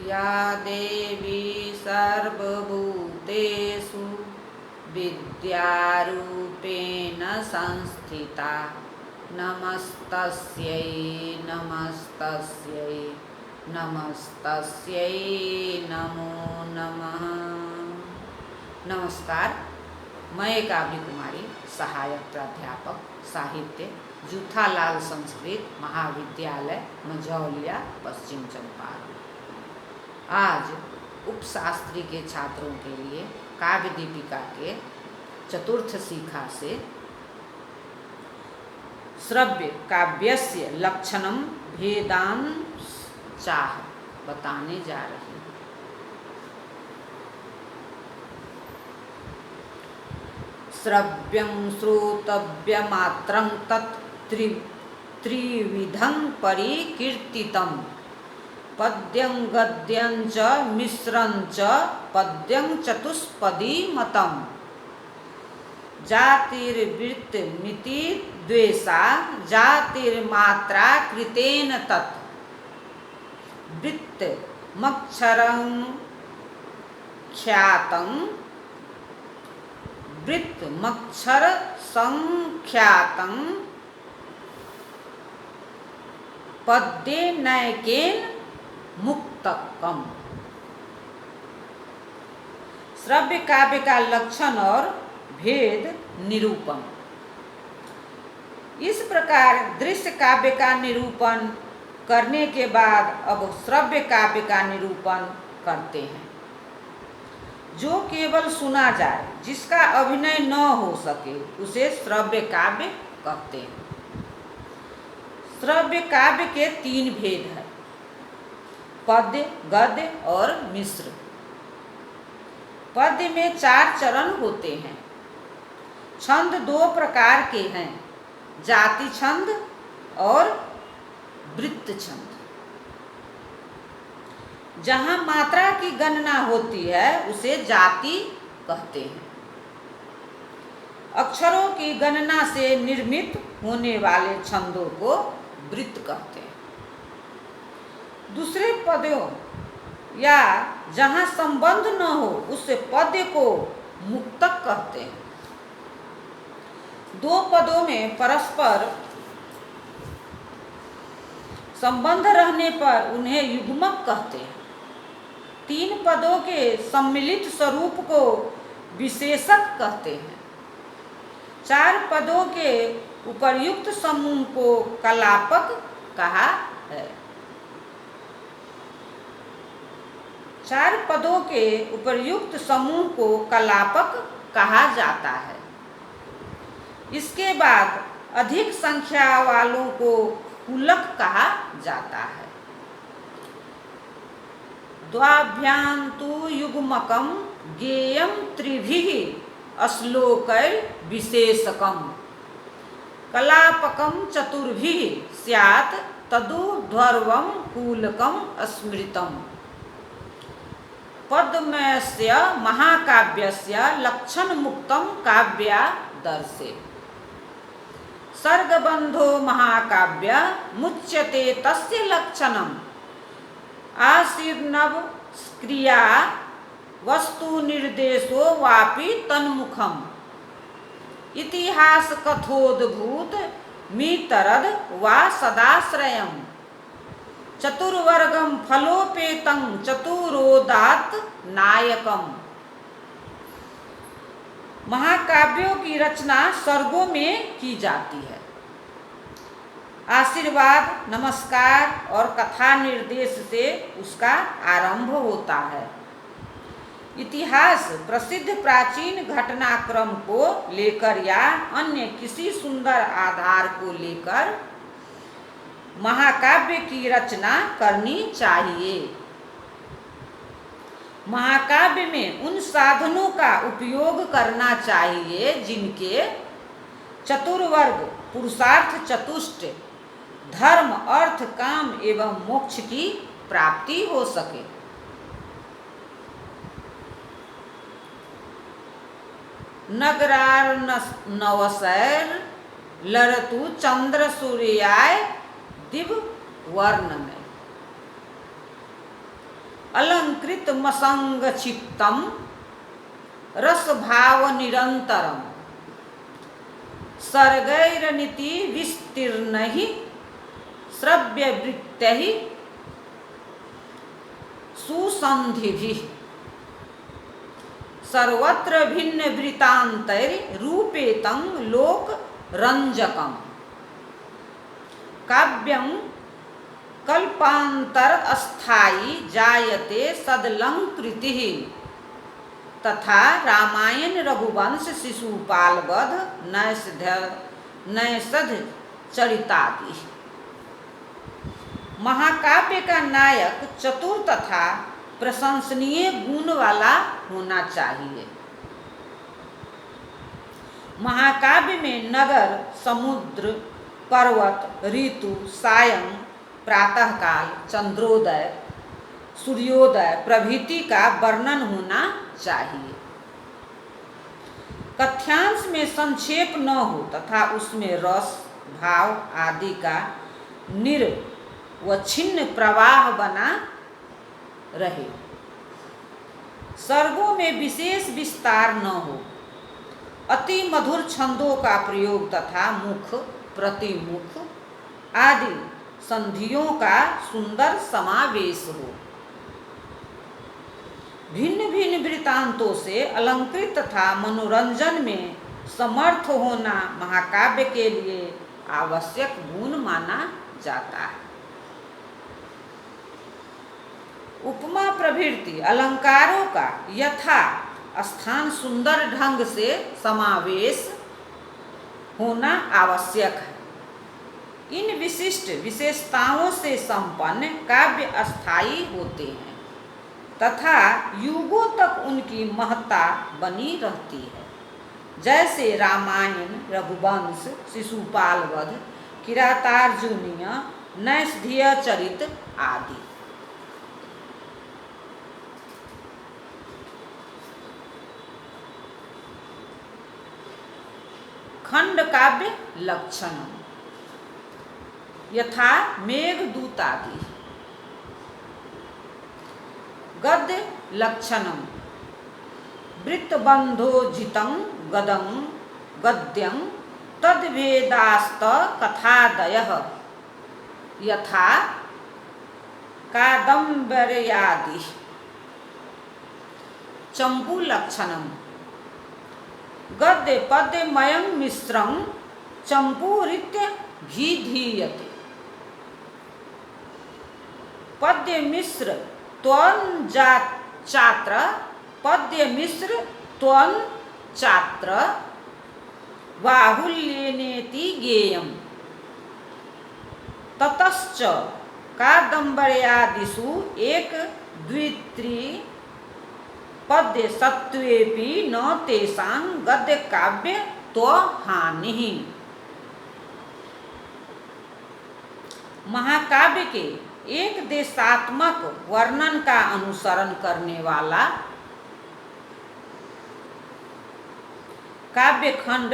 या देवी सर्वभूतेषु विद्यारूपेण संस्थिता नमस्तस्यै नमस्तस्यै नमस्तस्यै नमो नमः। नमस्कार, मैं काव्य कुमारी, सहायक प्राध्यापक साहित्य, जूथालाल संस्कृत महाविद्यालय, मझौलिया, पश्चिम चंपारण। आज उपशास्त्री के छात्रों के लिए काव्य दीपिका के चतुर्थ शिखा से श्रव्य काव्यस्य लक्षणम भेदांश्चाः बताने जा रही हूँ। श्रव्यं श्रोतव्यमात्रं तत् त्रिविधं परिकीर्तितं पद्यं गद्यं च मिश्रं च पद्यं चतुष्पदी मतं जातिर्वृत्तमिति द्वेषा जातिर्मात्रा कृतेन तत् वृत्तमक्षरं ख्यातं वृत्तमक्षर संख्यातं पद्ये नैकेन मुक्तकम्। श्रव्य काव्य का लक्षण और भेद निरूपण। इस प्रकार दृश्य काव्य का निरूपण करने के बाद अब श्रव्य काव्य का निरूपण करते हैं। जो केवल सुना जाए, जिसका अभिनय न हो सके, उसे श्रव्य काव्य कहते हैं। श्रव्य काव्य के तीन भेद हैं: पद्य, गद्य और मिश्र। पद्य में 4 चरण होते हैं। छंद 2 प्रकार के हैं: जाति छंद और वृत्त छंद। जहाँ मात्रा की गणना होती है उसे जाति कहते हैं। अक्षरों की गणना से निर्मित होने वाले छंदों को वृत्त कहते हैं। दूसरे पदों या जहाँ संबंध न हो उस पद्य को मुक्तक कहते हैं। 2 पदों में परस्पर संबंध रहने पर उन्हें युग्मक कहते हैं। 3 पदों के सम्मिलित स्वरूप को विशेषक कहते हैं। 4 पदों के उपर्युक्त समूह को कलापक कहा है। 4 पदों के उपर्युक्त समूह को कलापक कहा जाता है। इसके बाद अधिक संख्या वालों को कुलक कहा जाता है। द्वाभ्यां तु युग्मकं ज्ञेयं त्रिभिः श्लोकैर्विशेषकं कलापकं चतुर्भिः स्यात् तदुर्ध्वं कुलकं स्मृतम्। पद्यमयस्य महाकाव्यस्य लक्षणमुक्तं काव्यादर्शे। सर्गबन्धो महाकाव्य मुच्यते तस्य लक्षणम् आशीर्णव क्रिया वस्तु निर्देशो वापि तन्मुखम् इतिहास कथोद्भूत मीतरद वा सदाश्रयम् चतुर्वर्गं फलोपेतं चतुरोदात्त नायकम्। महाकाव्यों की रचना सर्गों में की जाती है। आशीर्वाद, नमस्कार और कथा निर्देश से उसका आरंभ होता है। इतिहास प्रसिद्ध प्राचीन घटनाक्रम को लेकर या अन्य किसी सुंदर आधार को लेकर महाकाव्य की रचना करनी चाहिए। महाकाव्य में उन साधनों का उपयोग करना चाहिए जिनके चतुर्वर्ग पुरुषार्थ चतुष्ट धर्म, अर्थ, काम एवं मोक्ष की प्राप्ति हो सके। नगरार्णवसैर लरतु चंद्र सूर्याय दिव वर्ण में। अलंकृत मसंग चित्तम रस भाव निरंतरम सर्गैरनिति विस्तीर्णहि श्रव्य वृत्ति सुसंधिभिः सर्वत्र भिन्न वृतांतैर रूपेतं लोक रंजकम काव्यं कल्पांतर अस्थायी जायते सदलंकृतिः तथा रामायण रघुवंश शिशुपाल वध नैषध चरितादि। महाकाव्य का नायक चतुर तथा प्रशंसनीय गुण वाला होना चाहिए। महाकाव्य में नगर, समुद्र, पर्वत, ऋतु, सायं, प्रातःकाल, चंद्रोदय, सूर्योदय प्रभृति का वर्णन होना चाहिए। कथ्यांश में संक्षेप न हो तथा उसमें रस, भाव आदि का निर्वच्छिन्न प्रवाह बना रहे। सर्गों में विशेष विस्तार न हो, अति मधुर छंदों का प्रयोग तथा मुख, प्रतिमुख आदि संधियों का सुंदर समावेश हो। भिन्न भिन्न वृत्तांतों से अलंकृत तथा मनोरंजन में समर्थ होना महाकाव्य के लिए आवश्यक गुण माना जाता है। उपमा प्रभृति अलंकारों का यथा स्थान सुंदर ढंग से समावेश होना आवश्यक है। इन विशिष्ट विशेषताओं से संपन्न काव्य अस्थायी होते हैं तथा युगों तक उनकी महत्ता बनी रहती है, जैसे रामायण, रघुवंश, शिशुपाल वध, किरातार्जुनीय, नैषधीय चरित आदि। खंड काव्य लक्षण यथा मेघदूतादि। गद्य लक्षणम वृत्तबंधोजितं गदं गद्यं तद्वेदास्त कथादयः यथा कादम्बर्यादि। चंपू लक्षणम गद्य पद्यमयं मिश्रं चंपूरित्यभिधीयते। पद्य मिश्र त्वं चात्र पद्य मिश्र त्वं चात्र बाहुल्येनेति गेयम्। ततश्च कादम्बर्यादिषु एक द्वित्री पद्य सत्वेपि न तेषां गद्य काव्य तो हानिः। महाकाव्य के एक देशात्मक वर्णन का अनुसरण करने वाला काव्य खंड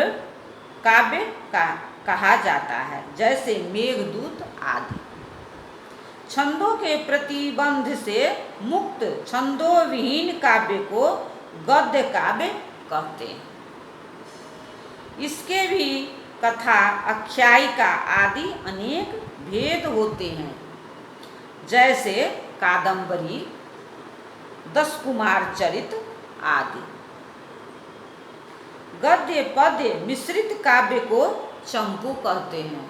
काव्य का कहा जाता है, जैसे मेघदूत आदि। छंदों के प्रतिबंध से मुक्त छंदोविहीन काव्य को गद्य काव्य कहते हैं। इसके भी कथा, आख्यायिका आदि अनेक भेद होते हैं, जैसे कादम्बरी, दस कुमार चरित आदि। गद्य पद्य मिश्रित काव्य को चंपू कहते हैं।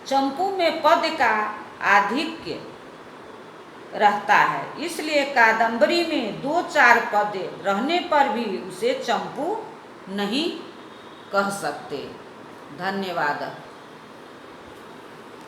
चंपू में पद्य का आधिक्य रहता है, इसलिए कादम्बरी में 2-4 पद्य रहने पर भी उसे चंपू नहीं कह सकते। धन्यवाद।